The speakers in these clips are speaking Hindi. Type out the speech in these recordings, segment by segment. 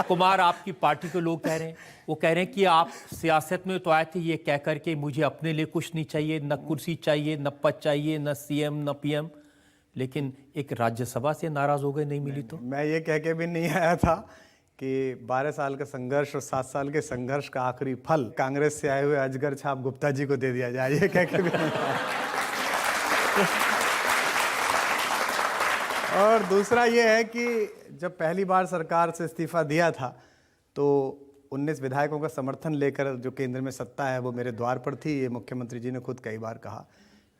कुमार आपकी पार्टी के लोग कह रहे हैं, वो कह रहे हैं कि आप सियासत में तो आए थे ये कह करके मुझे अपने लिए कुछ नहीं चाहिए, न कुर्सी चाहिए, न पद चाहिए, न सीएम न पीएम, लेकिन एक राज्यसभा से नाराज हो गए, नहीं मिली तो। मैं ये कह के भी नहीं आया था कि 12 साल का संघर्ष और 7 साल के संघर्ष का आखिरी फल कांग्रेस से आए हुए अजगर छाप गुप्ता जी को दे दिया जाए, ये कह के भी नहीं आया। और दूसरा ये है कि जब पहली बार सरकार से इस्तीफा दिया था तो 19 विधायकों का समर्थन लेकर जो केंद्र में सत्ता है वो मेरे द्वार पर थी, ये मुख्यमंत्री जी ने खुद कई बार कहा।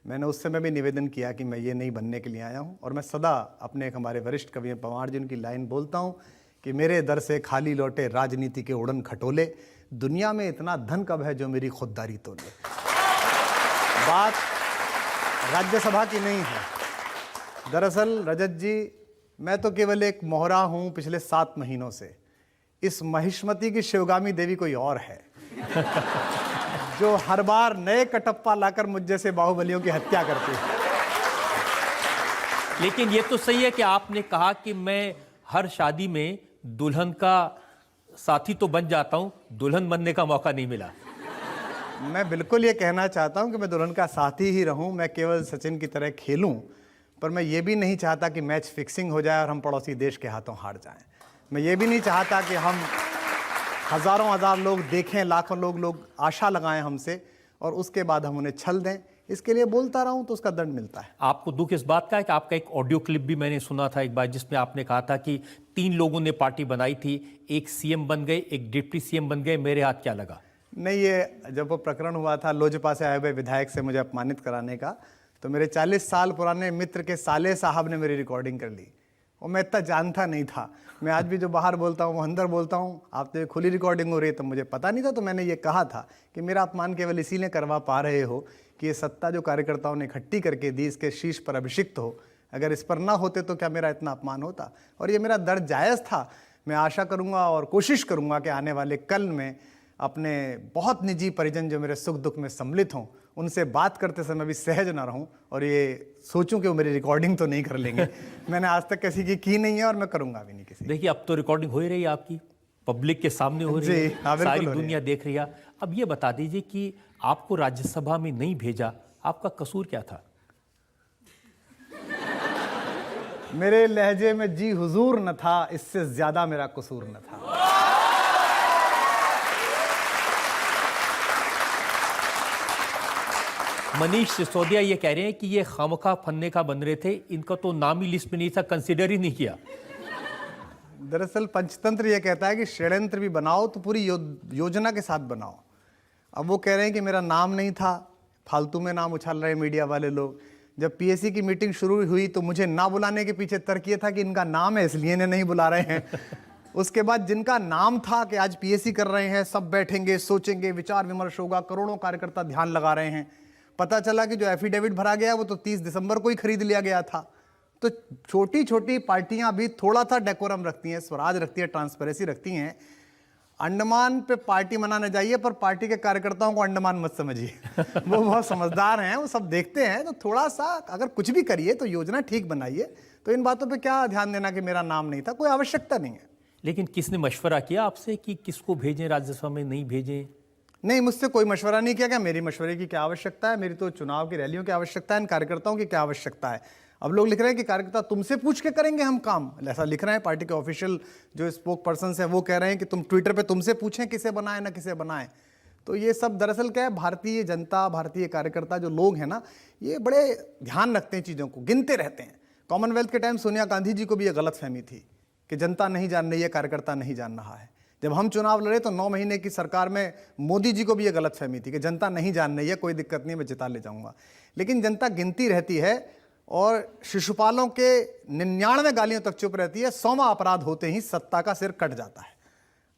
मैंने उस समय भी निवेदन किया कि मैं ये नहीं बनने के लिए आया हूँ, और मैं सदा अपने एक हमारे वरिष्ठ कवि पंवार जी उनकी लाइन बोलता हूँ कि मेरे दर से खाली लौटे राजनीति के उड़न खटोले, दुनिया में इतना धन कब है जो मेरी खुददारी तोले। बात राज्यसभा की नहीं है। दरअसल रजत जी, मैं तो केवल एक मोहरा हूं पिछले 7 महीनों से। इस महिष्मती की शिवगामी देवी कोई और है जो हर बार नए कटप्पा लाकर मुझ जैसे बाहुबलियों की हत्या करती है। लेकिन ये तो सही है कि आपने कहा कि मैं हर शादी में दुल्हन का साथी तो बन जाता हूं, दुल्हन बनने का मौका नहीं मिला। मैं बिल्कुल ये कहना चाहता हूं कि मैं दुल्हन का साथी ही रहूं, मैं केवल सचिन की तरह खेलूं, पर मैं ये भी नहीं चाहता कि मैच फिक्सिंग हो जाए और हम पड़ोसी देश के हाथों हार जाएं। मैं ये भी नहीं चाहता कि हम हज़ारों हज़ार लोग देखें, लाखों लोग आशा लगाएं हमसे और उसके बाद हम उन्हें छल दें। इसके लिए बोलता रहूं तो उसका दंड मिलता है। आपको दुख इस बात का है कि आपका एक ऑडियो क्लिप भी मैंने सुना था एक बार, जिसमें आपने कहा था कि 3 लोगों ने पार्टी बनाई थी, एक सीएम बन गए, एक डिप्टी सीएम बन गए, मेरे हाथ क्या लगा। नहीं, ये जब वो प्रकरण हुआ था लोजपा से आए हुए विधायक से मुझे अपमानित कराने का, तो मेरे 40 साल पुराने मित्र के साले साहब ने मेरी रिकॉर्डिंग कर ली, और मैं इतना जानता नहीं था। मैं आज भी जो बाहर बोलता हूँ वो अंदर बोलता हूँ। आप तो ये खुली रिकॉर्डिंग हो रही है, तो मुझे पता नहीं था। तो मैंने ये कहा था कि मेरा अपमान केवल इसीलिए करवा पा रहे हो कि ये सत्ता जो कार्यकर्ताओं ने इकट्ठी करके दी, इसके शीर्ष पर अभिषिक्त हो। अगर इस पर ना होते तो क्या मेरा इतना अपमान होता। और ये मेरा दर्द जायज़ था। मैं आशा करूँगा और कोशिश करूँगा कि आने वाले कल में अपने बहुत निजी परिजन जो मेरे सुख दुख में सम्मिलित हों, उनसे बात करते समय भी सहज ना रहूं और ये सोचूं कि वो मेरी रिकॉर्डिंग तो नहीं कर लेंगे। मैंने आज तक किसी की नहीं है और मैं करूंगा भी नहीं किसी। देखिए, अब तो रिकॉर्डिंग हो ही रही है आपकी, पब्लिक के सामने हो रही है, सारी दुनिया देख रही है। अब ये बता दीजिए कि आपको राज्यसभा में नहीं भेजा, आपका कसूर क्या था। मेरे लहजे में जी हुजूर न था, इससे ज्यादा मेरा कसूर न था। मनीष सिसोदिया ये कह रहे हैं कि ये खामखा फन्ने का बन रहे थे, इनका तो नाम ही लिस्ट में नहीं था, कंसिडर ही नहीं किया। दरअसल पंचतंत्र ये कहता है कि षड्यंत्र भी बनाओ तो पूरी योजना के साथ बनाओ। अब वो कह रहे हैं कि मेरा नाम नहीं था, फालतू में नाम उछाल रहे मीडिया वाले लोग। जब पीएससी की मीटिंग शुरू हुई तो मुझे ना बुलाने के पीछे तर्क ये था कि इनका नाम है इसलिए इन्हें नहीं बुला रहे हैं। उसके बाद जिनका नाम था कि आज पीएससी कर रहे हैं, सब बैठेंगे, सोचेंगे, विचार विमर्श होगा, करोड़ों कार्यकर्ता ध्यान लगा रहे हैं। पता चला कि जो एफिडेविट भरा गया वो तो 30 दिसंबर को ही खरीद लिया गया था। तो छोटी छोटी पार्टियां भी थोड़ा सा डेकोरम रखती हैं, स्वराज रखती है, ट्रांसपेरेंसी रखती हैं। अंडमान पे पार्टी मनाने जाइए पर पार्टी के कार्यकर्ताओं को अंडमान मत समझिए। वो बहुत समझदार हैं, वो सब देखते हैं। तो थोड़ा सा अगर कुछ भी करिए तो योजना ठीक बनाइए। तो इन बातों पे क्या ध्यान देना कि मेरा नाम नहीं था, कोई आवश्यकता नहीं है। लेकिन किसने मशवरा किया आपसे कि किसको भेजें राज्यसभा में, नहीं भेजें। नहीं, मुझसे कोई मशवरा नहीं किया गया। मेरी मशवरे की क्या आवश्यकता है, मेरी तो चुनाव की रैलियों की आवश्यकता है, इन कार्यकर्ताओं की क्या आवश्यकता है। अब लोग लिख रहे हैं कि कार्यकर्ता तुमसे पूछ के करेंगे हम काम, ऐसा लिख रहे हैं। पार्टी के ऑफिशियल जो स्पोक पर्सन है वो कह रहे हैं कि तुम ट्विटर पे तुमसे पूछें किसे बनाए ना किसे बनाए। तो ये सब दरअसल क्या है, भारतीय जनता, भारतीय कार्यकर्ता जो लोग हैं ना, ये बड़े ध्यान रखते हैं, चीज़ों को गिनते रहते हैं। कॉमनवेल्थ के टाइम सोनिया गांधी जी को भी ये गलतफहमी थी कि जनता नहीं जान रही है, कार्यकर्ता नहीं जान रहा है। जब हम चुनाव लड़े तो 9 महीने की सरकार में मोदी जी को भी ये गलतफहमी थी कि जनता नहीं जान रही है, कोई दिक्कत नहीं, मैं जिता ले जाऊंगा। लेकिन जनता गिनती रहती है और शिशुपालों के 99 गालियों तक चुप रहती है। 100वां अपराध होते ही सत्ता का सिर कट जाता है,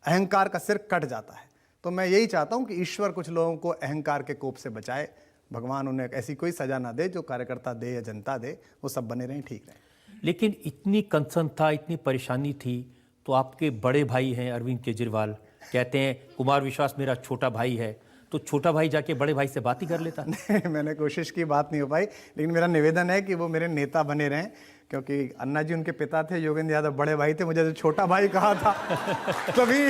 अहंकार का सिर कट जाता है। तो मैं यही चाहता हूं कि ईश्वर कुछ लोगों को अहंकार के कोप से बचाए, भगवान उन्हें ऐसी कोई सजा ना दे जो कार्यकर्ता दे या जनता दे, वो सब बने रहें, ठीक रहें। लेकिन इतनी कंसर्न था, इतनी परेशानी थी, तो आपके बड़े भाई हैं अरविंद केजरीवाल, कहते हैं कुमार विश्वास मेरा छोटा भाई है, तो छोटा भाई जाके बड़े भाई से बात ही कर लेता। नहीं, मैंने कोशिश की, बात नहीं हो पाई। लेकिन मेरा निवेदन है कि वो मेरे नेता बने रहें, क्योंकि अन्ना जी उनके पिता थे, योगेंद्र यादव बड़े भाई थे, मुझे जो छोटा भाई कहा था तभी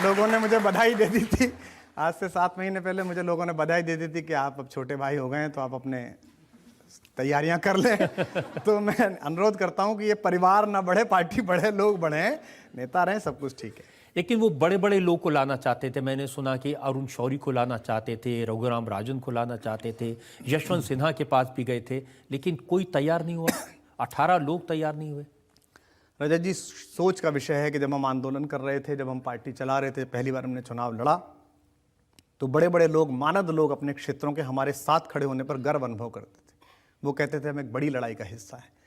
लोगों ने मुझे बधाई दे दी थी। आज से 7 महीने पहले मुझे लोगों ने बधाई दे दी थी कि आप अब छोटे भाई हो गए हैं, तो आप अपने तैयारियां कर लें। तो मैं अनुरोध करता हूं कि ये परिवार ना बढ़े, पार्टी बढ़े, लोग बढ़े, नेता रहें, सब कुछ ठीक है। लेकिन वो बड़े बड़े लोग को लाना चाहते थे। मैंने सुना कि अरुण शौरी को लाना चाहते थे, रघुराम राजन को लाना चाहते थे, यशवंत सिन्हा के पास भी गए थे, लेकिन कोई तैयार नहीं हुआ। 18 लोग तैयार नहीं हुए। रजत जी, सोच का विषय है कि जब हम आंदोलन कर रहे थे, जब हम पार्टी चला रहे थे, पहली बार हमने चुनाव लड़ा, तो बड़े बड़े लोग, मानद लोग अपने क्षेत्रों के हमारे साथ खड़े होने पर गर्व अनुभव करते थे। वो कहते थे हम एक बड़ी लड़ाई का हिस्सा है।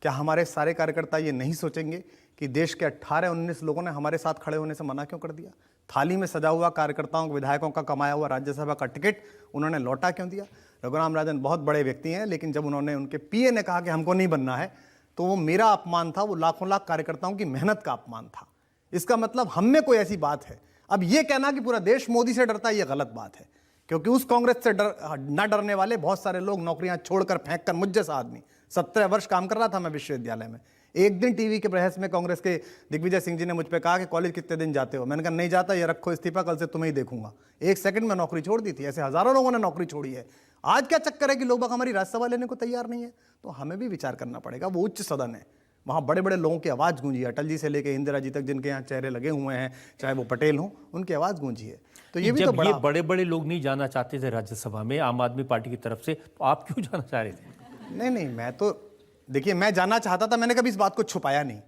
क्या हमारे सारे कार्यकर्ता ये नहीं सोचेंगे कि देश के 18-19 लोगों ने हमारे साथ खड़े होने से मना क्यों कर दिया? थाली में सजा हुआ कार्यकर्ताओं, विधायकों का कमाया हुआ राज्यसभा का टिकट उन्होंने लौटा क्यों दिया? रघुराम राजन बहुत बड़े व्यक्ति हैं, लेकिन जब उन्होंने, उनके पीए ने कहा कि हमको नहीं बनना है, तो वो मेरा अपमान था, वो लाखों लाख कार्यकर्ताओं की मेहनत का अपमान था। इसका मतलब हम में कोई ऐसी बात है। अब ये कहना कि पूरा देश मोदी से डरता है, ये गलत बात है, क्योंकि उस कांग्रेस से न डरने वाले बहुत सारे लोग नौकरियां छोड़कर फेंक कर, मुझ जैसा आदमी 17 वर्ष काम कर रहा था मैं विश्वविद्यालय में। एक दिन टीवी के बहस में कांग्रेस के दिग्विजय सिंह जी ने मुझ पे कहा कि कॉलेज कितने दिन जाते हो? मैंने कहा नहीं जाता, ये रखो इस्तीफा, कल से तुम्हें ही देखूंगा। 1 सेकंड में नौकरी छोड़ दी थी। ऐसे हजारों लोगों ने नौकरी छोड़ी है। आज क्या चक्कर है कि लोग हमारी राज्यसभा लेने को तैयार नहीं है? तो हमें भी विचार करना पड़ेगा। वो उच्च सदन है, वहाँ बड़े बड़े लोगों की आवाज़ गूंजी है, अटल जी से लेकर इंदिरा जी तक, जिनके यहाँ चेहरे लगे हुए हैं, चाहे वो पटेल हों, उनकी आवाज़ गूंजी है। तो ये भी तो बड़ा, बड़े बड़े लोग नहीं जाना चाहते थे राज्यसभा में आम आदमी पार्टी की तरफ से, तो आप क्यों जाना चाह रहे थे? नहीं, मैं तो, देखिए, मैं जाना चाहता था, मैंने कभी इस बात को छुपाया नहीं।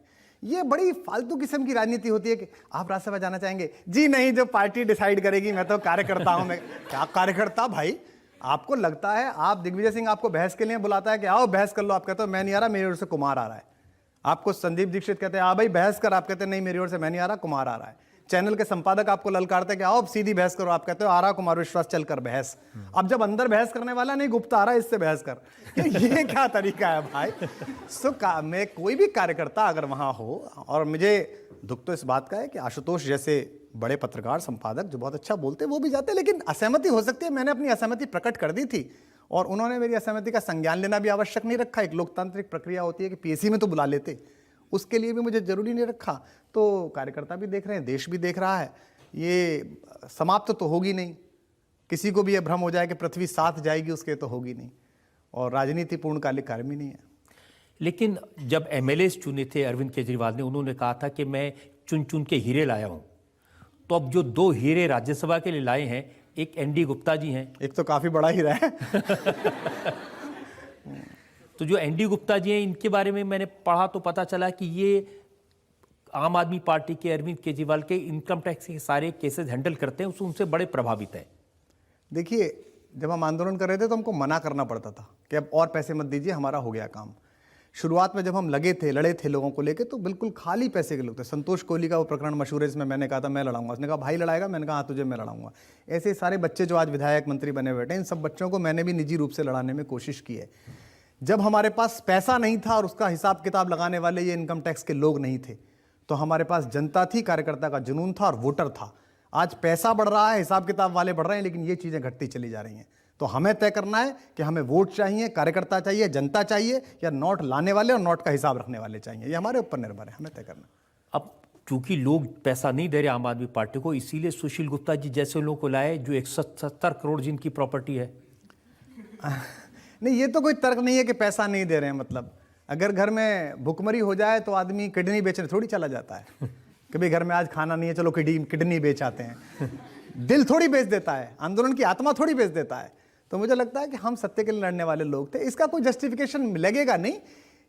ये बड़ी फालतू किस्म की राजनीति होती है कि आप राज्यसभा जाना चाहेंगे? जी नहीं, जो पार्टी डिसाइड करेगी, मैं तो कार्यकर्ता हूं। मैं क्या कार्यकर्ता भाई? आपको लगता है, आप दिग्विजय सिंह आपको बहस के लिए बुलाता है कि आओ बहस कर लो, आप कहते हो मैं नहीं आ रहा, मेरी ओर से कुमार आ रहा है। आपको संदीप दीक्षित कहते हैं आ भाई बहस कर, आप कहते हैं नहीं मेरी ओर से मैं नहीं आ रहा, कुमार आ रहा है। चैनल के संपादक आपको ललकारते हैं कि आओ सीधी बहस करो, आप कहते हो आ रहा कुमार विश्वास, चल कर बहस। अब जब अंदर बहस करने वाला नहीं, गुप्ता आ रहा है, इससे बहस कर। ये क्या तरीका है भाई? मैं कोई भी कार्यकर्ता अगर वहां हो, और मुझे दुख तो इस बात का है कि आशुतोष जैसे बड़े पत्रकार, संपादक जो बहुत अच्छा बोलते, वो भी जाते, लेकिन असहमति हो सकती है। मैंने अपनी असहमति प्रकट कर दी थी, और उन्होंने मेरी असहमति का संज्ञान लेना भी आवश्यक नहीं रखा। एक लोकतांत्रिक प्रक्रिया होती है कि पीएसी में तो बुला लेते, उसके लिए भी मुझे जरूरी नहीं रखा। तो कार्यकर्ता भी देख रहे हैं, देश भी देख रहा है, ये समाप्त तो होगी नहीं। किसी को भी ये भ्रम हो जाए कि पृथ्वी साथ जाएगी, उसके तो होगी नहीं। और राजनीति पूर्णकालिक कार्य भी नहीं है। लेकिन जब एमएलएस चुने थे अरविंद केजरीवाल ने, उन्होंने कहा था कि मैं चुन चुन के हीरे लाया हूं। तो अब जो 2 हीरे राज्यसभा के लिए लाए हैं, एक एनडी गुप्ता जी हैं, एक तो काफी बड़ा हीरा है। तो जो एनडी गुप्ता जी हैं, इनके बारे में मैंने पढ़ा तो पता चला कि ये आम आदमी पार्टी के अरविंद केजरीवाल के इनकम टैक्स के सारे केसेस हैंडल करते हैं, उनसे बड़े प्रभावित है। देखिए, जब हम आंदोलन कर रहे थे तो हमको मना करना पड़ता था कि अब और पैसे मत दीजिए, हमारा हो गया काम। शुरुआत में जब हम लगे थे, लड़े थे लोगों को लेके, तो बिल्कुल खाली पैसे के लोग थे। संतोष कोहली का वो प्रकरण मशहूर है, जिसमें मैंने कहा था मैं लड़ाऊंगा, उसने कहा भाई लड़ाएगा, मैंने कहा हाँ तुझे मैं लड़ाऊंगा। ऐसे सारे बच्चे जो आज विधायक मंत्री बने बैठे, इन सब बच्चों को मैंने भी निजी रूप से लड़ाने में कोशिश की है। जब हमारे पास पैसा नहीं था और उसका हिसाब किताब लगाने वाले ये इनकम टैक्स के लोग नहीं थे, तो हमारे पास जनता थी, कार्यकर्ता का जुनून था और वोटर था। आज पैसा बढ़ रहा है, हिसाब किताब वाले बढ़ रहे हैं, लेकिन ये चीज़ें घटती चली जा रही हैं। तो हमें तय करना है कि हमें वोट चाहिए, कार्यकर्ता चाहिए, जनता चाहिए, या नोट लाने वाले और नोट का हिसाब रखने वाले चाहिए। ये हमारे ऊपर निर्भर है, हमें तय करना। अब चूंकि लोग पैसा नहीं दे रहे आम आदमी पार्टी को, इसीलिए सुशील गुप्ता जी जैसे लोगों को लाए जो 170 करोड़ जिनकी प्रॉपर्टी है। नहीं, ये तो कोई तर्क नहीं है कि पैसा नहीं दे रहे हैं। मतलब अगर घर में भुखमरी हो जाए तो आदमी किडनी बेचने थोड़ी चला जाता है। कभी घर में आज खाना नहीं है, चलो किडनी बेच आते हैं। दिल थोड़ी बेच देता है, आंदोलन की आत्मा थोड़ी बेच देता है। तो मुझे लगता है कि हम सत्य के लिए लड़ने वाले लोग थे, इसका कोई जस्टिफिकेशन लगेगा नहीं।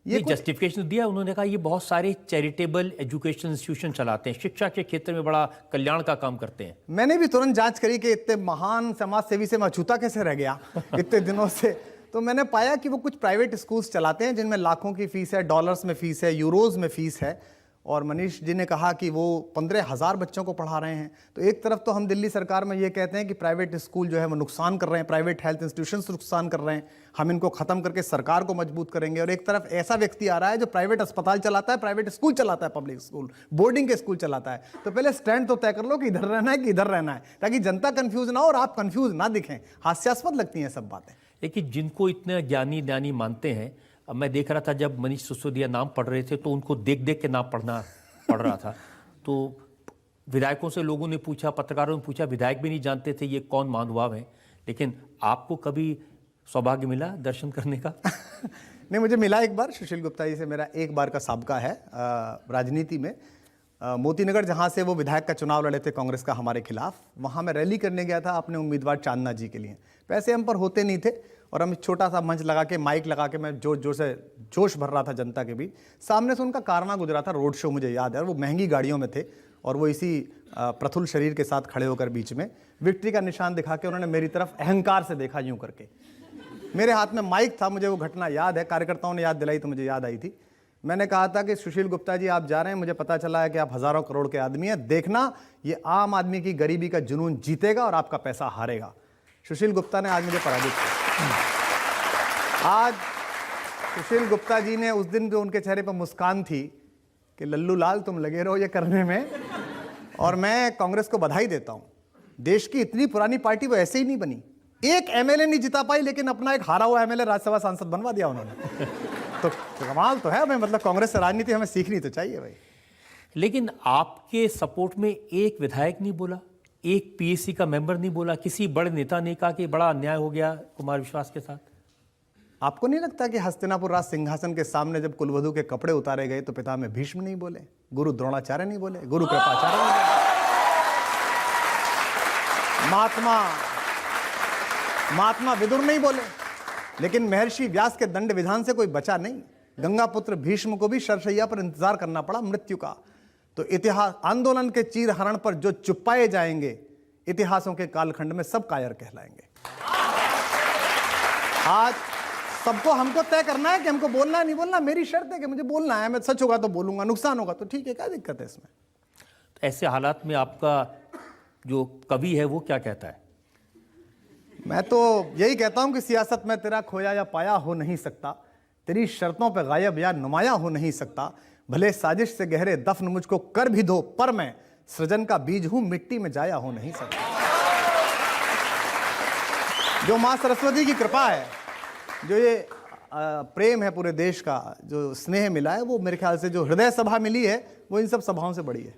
ये जस्टिफिकेशन दिया उन्होंने, कहा ये बहुत सारे चैरिटेबल एजुकेशन इंस्टीट्यूशन चलाते हैं, शिक्षा के क्षेत्र में बड़ा कल्याण का काम करते हैं। मैंने भी तुरंत जांच करी कि इतने महान समाज सेवी से मैं अछूता कैसे रह गया इतने दिनों से। तो मैंने पाया कि वो कुछ प्राइवेट स्कूल्स चलाते हैं जिनमें लाखों की फीस है, डॉलर्स में फीस है, यूरोज में फीस है। और मनीष जी ने कहा कि वो 15,000 बच्चों को पढ़ा रहे हैं। तो एक तरफ तो हम दिल्ली सरकार में ये कहते हैं कि प्राइवेट स्कूल जो है वो नुकसान कर रहे हैं, प्राइवेट हेल्थ इंस्टीट्यूशंस नुकसान कर रहे हैं, हम इनको खत्म करके सरकार को मजबूत करेंगे। और एक तरफ ऐसा व्यक्ति आ रहा है जो प्राइवेट अस्पताल चलाता है, प्राइवेट स्कूल चलाता है, पब्लिक स्कूल, बोर्डिंग के स्कूल चलाता है। तो पहले स्टैंड तो तय कर लो कि इधर रहना है कि इधर रहना है, ताकि जनता कंफ्यूज ना हो और आप कंफ्यूज ना दिखें। हास्यास्पद लगती हैं सब बातें। लेकिन जिनको इतने ज्ञानी मानते हैं, अब मैं देख रहा था जब मनीष सिसोदिया नाम पढ़ रहे थे तो उनको देख देख के नाम पढ़ रहा था। तो विधायकों से लोगों ने पूछा, पत्रकारों ने पूछा, विधायक भी नहीं जानते थे ये कौन महानुभाव हैं। लेकिन आपको कभी सौभाग्य मिला दर्शन करने का? नहीं, मुझे मिला एक बार। सुशील गुप्ता जी से मेरा एक बार का साबका है राजनीति में। मोतीनगर जहाँ से वो विधायक का चुनाव लड़े थे कांग्रेस का हमारे खिलाफ, वहाँ मैं रैली करने गया था अपने उम्मीदवार चांदना जी के लिए। पैसे हम पर होते नहीं थे और हम छोटा सा मंच लगा के, माइक लगा के, मैं जोर से जोश भर रहा था जनता के बीच। सामने से उनका कारना गुजरा था, रोड शो मुझे याद है, और वो महंगी गाड़ियों में थे और वो इसी प्रफुल्ल शरीर के साथ खड़े होकर बीच में विक्ट्री का निशान दिखा के उन्होंने मेरी तरफ अहंकार से देखा यूं करके। मेरे हाथ में माइक था, मुझे वो घटना याद है, कार्यकर्ताओं ने याद दिलाई तो मुझे याद आई थी। मैंने कहा था कि सुशील गुप्ता जी आप जा रहे हैं, मुझे पता चला है कि आप हजारों करोड़ के आदमी हैं, देखना ये आम आदमी की गरीबी का जुनून जीतेगा और आपका पैसा हारेगा। सुशील गुप्ता ने आज मुझे पराजित किया। आज सुशील गुप्ता जी ने, उस दिन जो उनके चेहरे पर मुस्कान थी कि लल्लू लाल तुम लगे रहो ये करने में, और मैं कांग्रेस को बधाई देता हूं। देश की इतनी पुरानी पार्टी वो ऐसे ही नहीं बनी, एक एमएलए नहीं जिता पाई, लेकिन अपना एक हारा हुआ एमएलए राज्यसभा सांसद बनवा दिया उन्होंने। तो कमाल तो है भाई, मतलब कांग्रेस से राजनीति हमें सीखनी तो चाहिए भाई। लेकिन आपके सपोर्ट में एक विधायक नहीं बोला, एक पीएससी का मेंबर नहीं बोला, किसी बड़े नेता ने कहा कि बड़ा अन्याय हो गया कुमार विश्वास के साथ? आपको नहीं लगता कि हस्तिनापुर राज सिंहासन के सामने जब कुलवधु के कपड़े उतारे गए तो पिता में भीष्म नहीं बोले, गुरु द्रोणाचार्य नहीं बोले, गुरु कृपाचार्य नहीं बोले, महात्मा विदुर नहीं बोले, लेकिन महर्षि व्यास के दंड विधान से कोई बचा नहीं। गंगा पुत्र भीष्म को भी शरशैया पर इंतजार करना पड़ा मृत्यु का। तो इतिहास आंदोलन के चीर हरण पर जो चुपाए जाएंगे, इतिहासों के कालखंड में सब कायर कहलाएंगे। आज सबको हमको तय करना है कि हमको बोलना है नहीं बोलना। मेरी शर्त है कि मुझे बोलना है, मैं सच होगा तो बोलूंगा, नुकसान होगा तो ठीक है, क्या दिक्कत है इसमें? तो ऐसे हालात में आपका जो कवि है वो क्या कहता है? मैं तो यही कहता हूं कि सियासत में तेरा खोया या पाया हो नहीं सकता, तेरी शर्तों पे गायब या नुमाया हो नहीं सकता, भले साजिश से गहरे दफन मुझको कर भी दो, पर मैं सृजन का बीज हूं, मिट्टी में जाया हो नहीं सकता। जो मां सरस्वती की कृपा है, जो ये प्रेम है पूरे देश का, जो स्नेह मिला है, वो मेरे ख्याल से जो हृदय सभा मिली है वो इन सब सभाओं से बड़ी है।